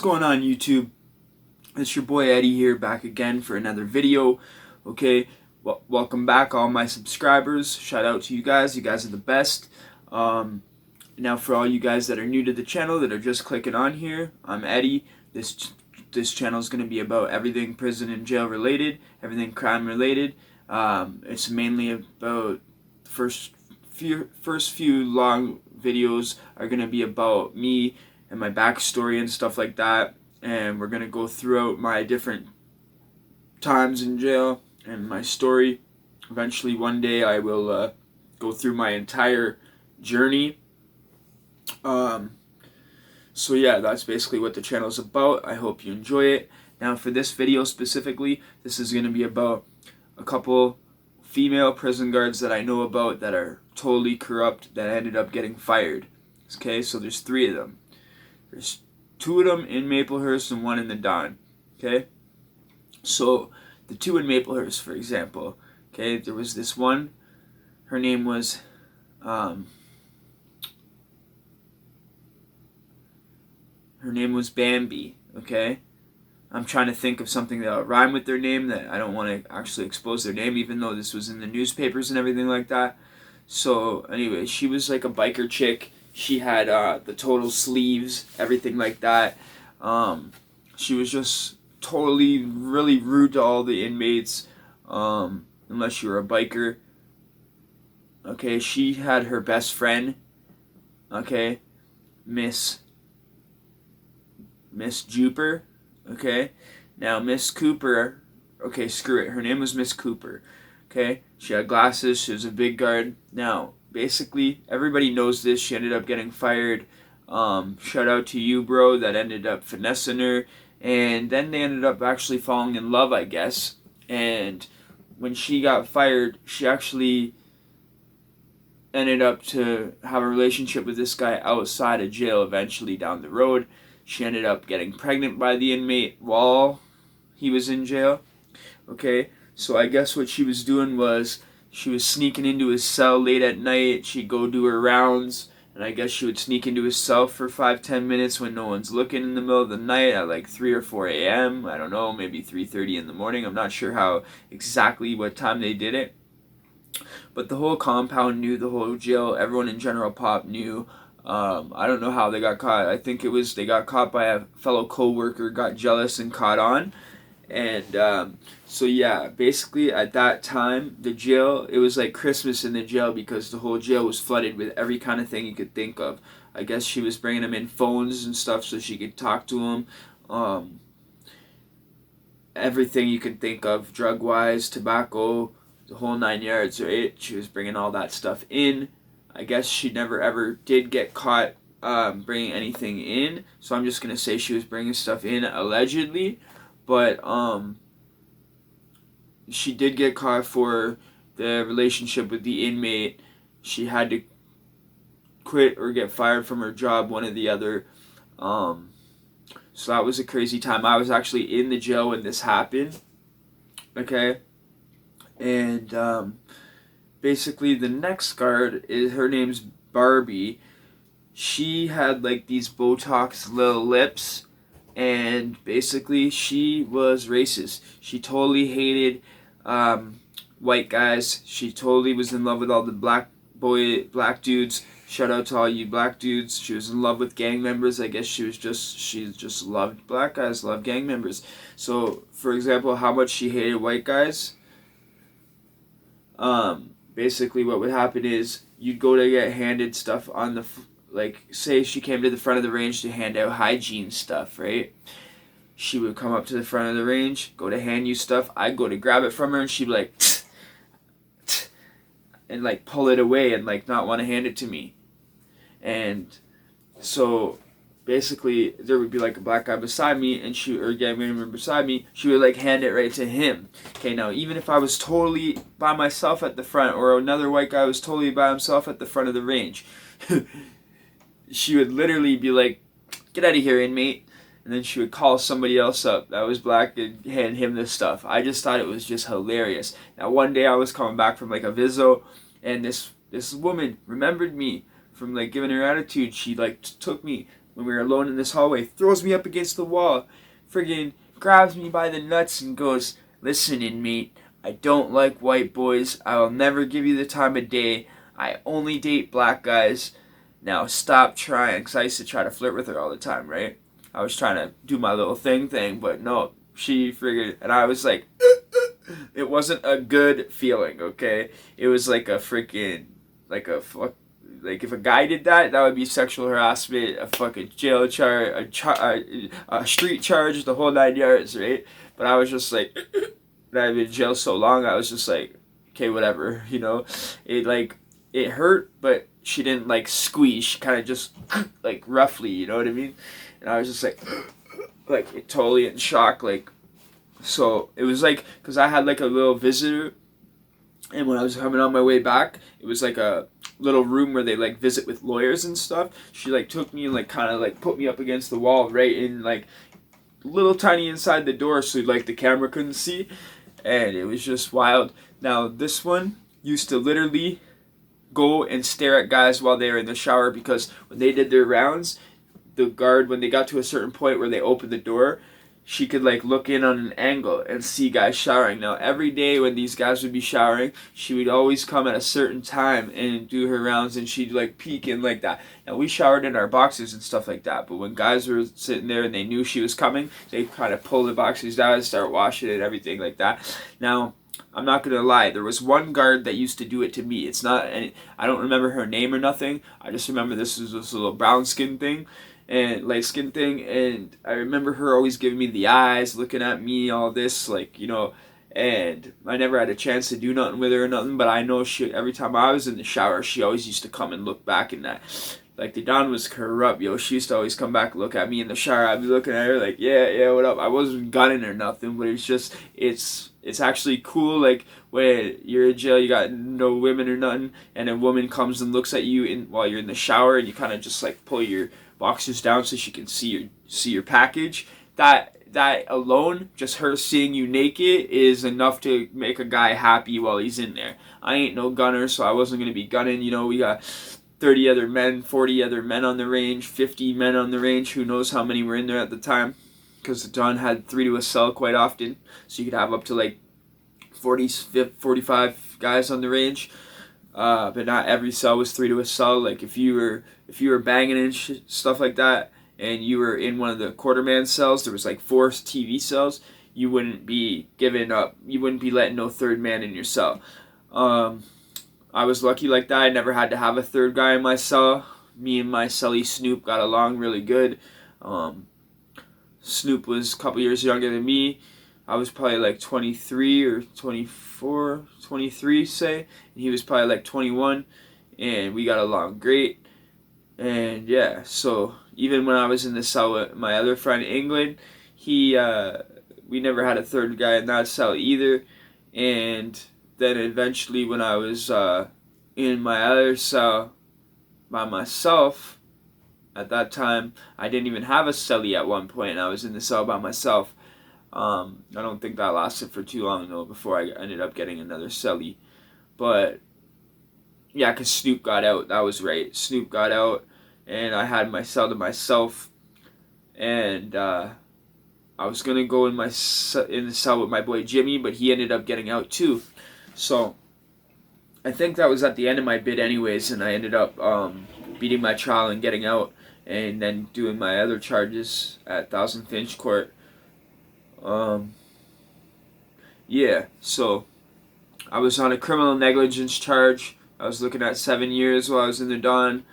going on, YouTube? It's your boy Eddie here, back again for another video. Okay, welcome back all my subscribers. Shout out to you guys are the best. Now for all you guys that are new to the channel, that are just clicking on here, I'm Eddie. This channel is going to be about everything prison and jail related, everything crime related. It's mainly about the first few long videos are going to be about me and my backstory and stuff like that, and we're going to go throughout my different times in jail and my story. Eventually one day I will go through my entire journey. So yeah, that's basically what the channel is about. I hope you enjoy it. Now for this video specifically, this is going to be about a couple female prison guards that I know about that are totally corrupt, that ended up getting fired. Okay, so there's 3 of them. There's 2 of them in Maplehurst and 1 in the Don. Okay, so the 2 in Maplehurst, for example. Okay, there was this one. Her name was Bambi. Okay, I'm trying to think of something that will rhyme with their name, that I don't want to actually expose their name, even though this was in the newspapers and everything like that. So anyway, she was like a biker chick. She had the total sleeves, everything like that. She was just totally really rude to all the inmates, unless you were a biker. Okay, she had her best friend, okay, Miss Juper. Okay, now Miss Cooper, okay, screw it, her name was Miss Cooper. Okay, she had glasses, she was a big guard. Now basically everybody knows this. She ended up getting fired. Shout out to you, bro, that ended up finessing her, and then they ended up actually falling in love, I guess. And when she got fired, she actually ended up to have a relationship with this guy outside of jail eventually down the road. She ended up getting pregnant by the inmate while he was in jail. Okay, so I guess what she was doing was she was sneaking into his cell late at night. She'd go do her rounds, and I guess she would sneak into his cell for 5-10 minutes when no one's looking in the middle of the night at like 3 or 4 a.m. I don't know, maybe 3:30 in the morning. I'm not sure how exactly what time they did it. But the whole compound knew, the whole jail, everyone in General Pop knew. I don't know how they got caught. I think it was they got caught by a fellow co-worker, got jealous and caught on. And so yeah, basically at that time, the jail, it was like Christmas in the jail because the whole jail was flooded with every kind of thing you could think of. I guess she was bringing them in phones and stuff so she could talk to them. Everything you could think of, drug-wise, tobacco, the whole 9 yards, right? She was bringing all that stuff in. I guess she never ever did get caught bringing anything in, so I'm just gonna say she was bringing stuff in allegedly. But she did get caught for the relationship with the inmate. She had to quit or get fired from her job, one or the other. So that was a crazy time. I was actually in the jail when this happened. Okay, and basically the next guard, her name's Barbie. She had like these Botox little lips, and basically she was racist. She totally hated white guys. She totally was in love with all the black dudes. Shout out to all you black dudes. She was in love with gang members. I guess she just loved black guys, loved gang members. So for example, how much she hated white guys, basically what would happen is you'd go to get handed stuff on the, like say she came to the front of the range to hand out hygiene stuff, right? She would come up to the front of the range, go to hand you stuff. I'd go to grab it from her, and she'd be like, tsk, tsk, and like pull it away and like not want to hand it to me. And so basically there would be like a black guy beside me, and or a gang member beside me, she would like hand it right to him. Okay, now even if I was totally by myself at the front, or another white guy was totally by himself at the front of the range, she would literally be like, "Get out of here, inmate." And then she would call somebody else up that was black and hand him this stuff. I just thought it was just hilarious. Now one day I was coming back from like a viso, and this woman remembered me from like giving her attitude. She like took me when we were alone in this hallway, throws me up against the wall, friggin' grabs me by the nuts and goes, "Listen, inmate, I don't like white boys. I will never give you the time of day. I only date black guys. Now stop trying." Because I used to try to flirt with her all the time, right? I was trying to do my little thing, but no, she figured, and I was like, it wasn't a good feeling, okay? It was like a freaking, like a fuck. Like, if a guy did that, that would be sexual harassment, a fucking jail charge, a street charge, the whole 9 yards, right? But I was just like, and I've been in jail so long, I was just like, okay, whatever, you know? It hurt, but she didn't, like, squeeze. She kind of just, like, roughly, you know what I mean? And I was just like, totally in shock, like, so it was like, because I had, like, a little visitor, and when I was coming on my way back, it was like a little room where they like visit with lawyers and stuff. She like took me and like kind of like put me up against the wall right in like little tiny inside the door, so like the camera couldn't see, and it was just wild. Now this one used to literally go and stare at guys while they were in the shower, because when they did their rounds, the guard, when they got to a certain point where they opened the door, she could like look in on an angle and see guys showering. Now every day when these guys would be showering, she would always come at a certain time and do her rounds, and she'd like peek in like that. Now we showered in our boxers and stuff like that, but when guys were sitting there and they knew she was coming, they kind of pull the boxers down and start washing it and everything like that. Now I'm not gonna lie, there was one guard that used to do it to me. It's not, I don't remember her name or nothing. I just remember this was this little brown skin thing and light skin thing, and I remember her always giving me the eyes, looking at me, all this, like, you know, and I never had a chance to do nothing with her or nothing, but I know she, every time I was in the shower, she always used to come and look back in that. Like, the Don was Currupt, yo. She used to always come back and look at me in the shower. I'd be looking at her like, yeah, what up? I wasn't gunning or nothing, but it's just, it's actually cool, like, when you're in jail, you got no women or nothing, and a woman comes and looks at you while you're in the shower, and you kind of just, like, pull your boxers down so she can see your package. That alone, just her seeing you naked, is enough to make a guy happy while he's in there. I ain't no gunner, so I wasn't gonna be gunning. You know, we got 30 other men, 40 other men on the range, 50 men on the range. Who knows how many were in there at the time? Because the Don had 3 to a cell quite often, so you could have up to like 40, 45 guys on the range. But not every cell was 3 to a cell. Like if you were banging and stuff like that, and you were in one of the quarterman cells, there was like 4 TV cells. You wouldn't be giving up. You wouldn't be letting no third man in your cell. I was lucky like that. I never had to have a third guy in my cell. Me and my cellie Snoop got along really good. Snoop was a couple years younger than me. I was probably like 23 or 24, 23 say, and he was probably like 21, and we got along great. And yeah, so even when I was in the cell with my other friend England, we never had a third guy in that cell either. And then eventually when I was in my other cell by myself, at that time I didn't even have a cellie at one point, and I was in the cell by myself. I don't think that lasted for too long though before I ended up getting another cellie. But yeah, because Snoop got out. That was right. Snoop got out, and I had my cell to myself. And I was gonna go in the cell with my boy Jimmy, but he ended up getting out too. So I think that was at the end of my bid anyways, and I ended up beating my trial and getting out, and then doing my other charges at 1000 Finch Court. Yeah, so I was on a criminal negligence charge. I was looking at 7 years while I was in the Don.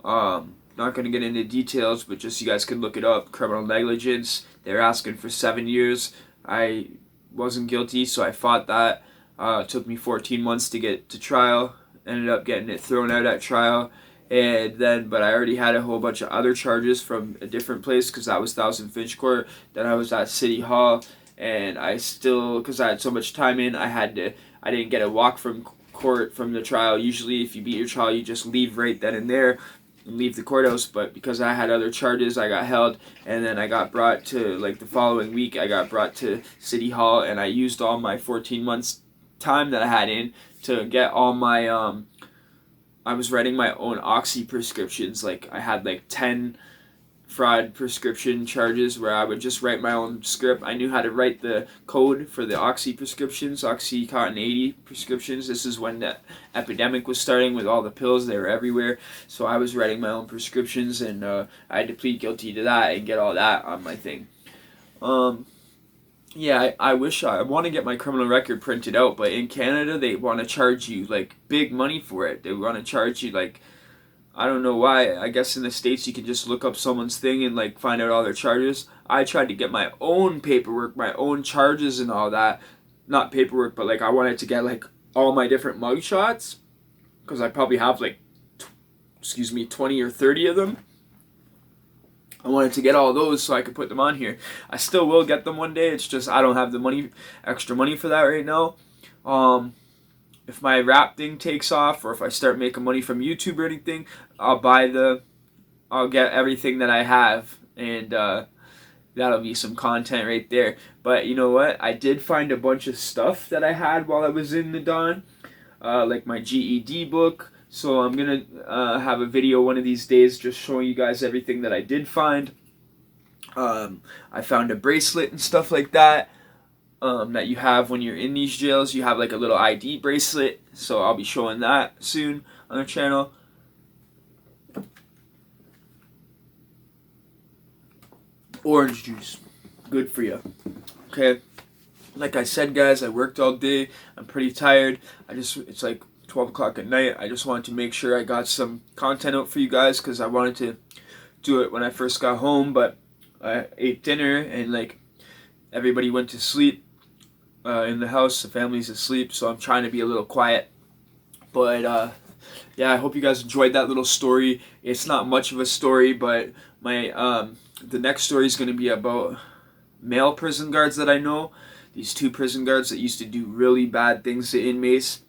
Not going to get into details, but just you guys can look it up. Criminal negligence. They're asking for 7 years. I wasn't guilty, so I fought that. It took me 14 months to get to trial. Ended up getting it thrown out at trial. And then, but I already had a whole bunch of other charges from a different place, because that was 1000 Finch Court. Then I was at City Hall, and I still, because I had so much time in, I didn't get a walk from court from the trial. Usually if you beat your trial, you just leave right then and there and leave the courthouse, but because I had other charges, I got held, and then I got brought to, like the following week, I got brought to City Hall, and I used all my 14 months time that I had in to get all my, I was writing my own oxy prescriptions. Like I had like 10 fraud prescription charges where I would just write my own script. I knew how to write the code for the Oxy prescriptions, Oxycontin 80 prescriptions. This is when the epidemic was starting with all the pills. They were everywhere. So I was writing my own prescriptions, and I had to plead guilty to that and get all that on my thing. Yeah, I wish I want to get my criminal record printed out, but in Canada they want to charge you like big money for it. They want to charge you like, I don't know why. I guess in the States you can just look up someone's thing and like find out all their charges. I tried to get my own paperwork, my own charges and all that. Not paperwork, but like I wanted to get like all my different mug shots, because I probably have like 20 or 30 of them. I wanted to get all those so I could put them on here. I still will get them one day. It's just I don't have the extra money for that right now. If my rap thing takes off, or if I start making money from YouTube or anything, I'll get everything that I have, and that'll be some content right there. But you know what? I did find a bunch of stuff that I had while I was in the Don, like my GED book. So I'm going to have a video one of these days just showing you guys everything that I did find. I found a bracelet and stuff like that that you have when you're in these jails. You have like a little ID bracelet. So I'll be showing that soon on the channel. Orange juice. Good for you. Okay. Like I said, guys, I worked all day. I'm pretty tired. It's like 12 o'clock at night. I just wanted to make sure I got some content out for you guys, because I wanted to do it when I first got home, but I ate dinner and like everybody went to sleep in the house. The family's asleep, so I'm trying to be a little quiet. But yeah, I hope you guys enjoyed that little story. It's not much of a story, but the next story is going to be about male prison guards that I know. These two prison guards that used to do really bad things to inmates.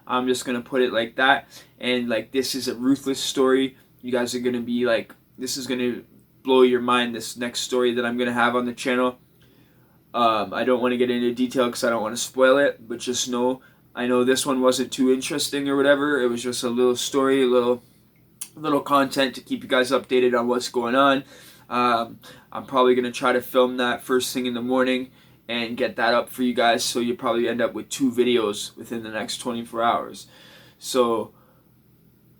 I'm just going to put it like that. And like, this is a ruthless story. You guys are going to be like, this is going to blow your mind, this next story that I'm going to have on the channel. I don't want to get into detail because I don't want to spoil it, but just know, I know this one wasn't too interesting or whatever. It was just a little story, a little content to keep you guys updated on what's going on. I'm probably going to try to film that first thing in the morning and get that up for you guys, so you'll probably end up with 2 videos within the next 24 hours. So,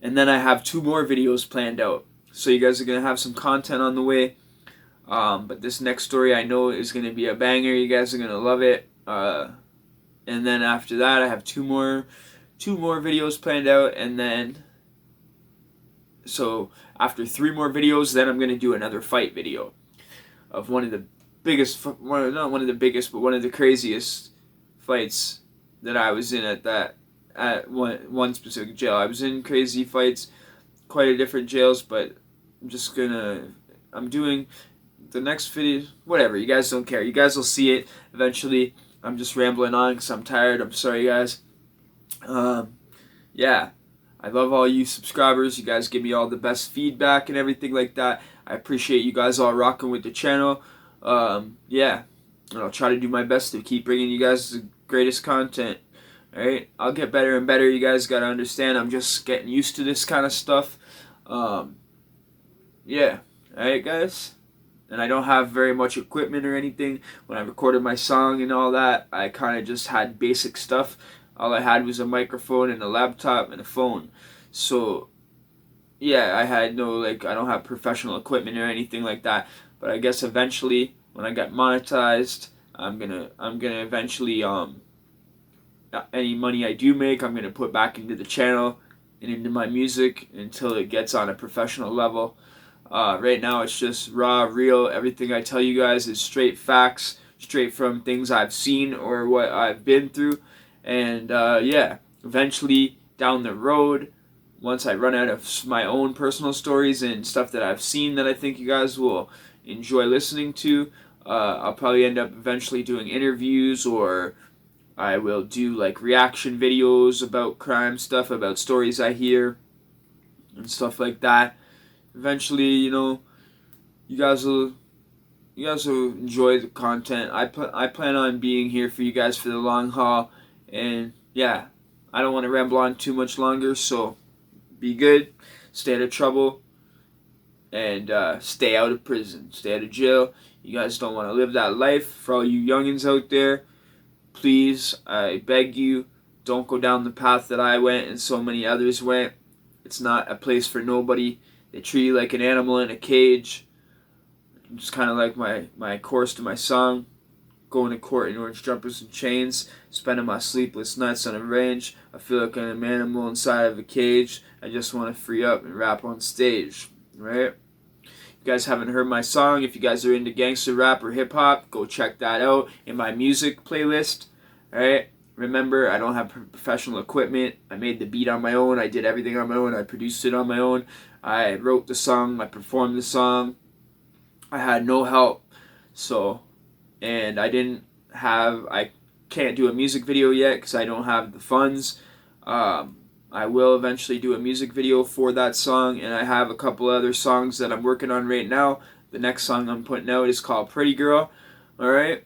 and then I have 2 more videos planned out. So you guys are going to have some content on the way. But this next story I know is going to be a banger. You guys are going to love it. And then after that I have 2 more videos planned out, and then so after 3 more videos, then I'm going to do another fight video of one of the biggest, not one of the biggest, but one of the craziest fights that I was in at one specific jail. I was in crazy fights, quite a different jails, but I'm doing the next video, whatever, you guys don't care. You guys will see it eventually. I'm just rambling on because I'm tired. I'm sorry, guys. Yeah, I love all you subscribers. You guys give me all the best feedback and everything like that. I appreciate you guys all rocking with the channel. Yeah, and I'll try to do my best to keep bringing you guys the greatest content. Alright, I'll get better and better. You guys gotta understand, I'm just getting used to this kind of stuff. Yeah, alright, guys. And I don't have very much equipment or anything. When I recorded my song and all that, I kind of just had basic stuff. All I had was a microphone and a laptop and a phone. So, yeah, I had no, I don't have professional equipment or anything like that. But I guess eventually, when I get monetized, I'm gonna eventually, any money I do make, I'm gonna put back into the channel and into my music until it gets on a professional level. Right now it's just raw, real. Everything I tell you guys is straight facts, straight from things I've seen or what I've been through. And yeah, eventually down the road, once I run out of my own personal stories and stuff that I've seen that I think you guys will enjoy listening to, I'll probably end up eventually doing interviews, or I will do like reaction videos about crime stuff, about stories I hear and stuff like that. Eventually, you know, you guys will enjoy the content. I plan on being here for you guys for the long haul. And yeah, I don't want to ramble on too much longer, so be good, stay out of trouble, and stay out of prison, stay out of jail. You guys don't want to live that life. For all you youngins out there, please, I beg you, don't go down the path that I went and so many others went. It's not a place for nobody. They treat you like an animal in a cage. It's kind of like my chorus to my song. Going to court in orange jumpers and chains, spending my sleepless nights on a range. I feel like I'm an animal inside of a cage. I just want to free up and rap on stage, right? If you guys haven't heard my song, if you guys are into gangster rap or hip hop, go check that out in my music playlist, right? Remember, I don't have professional equipment. I made the beat on my own. I did everything on my own. I produced it on my own. I wrote the song. I performed the song. I had no help. So, and I can't do a music video yet because I don't have the funds. I will eventually do a music video for that song, and I have a couple other songs that I'm working on right now. The next song I'm putting out is called Pretty Girl. Alright?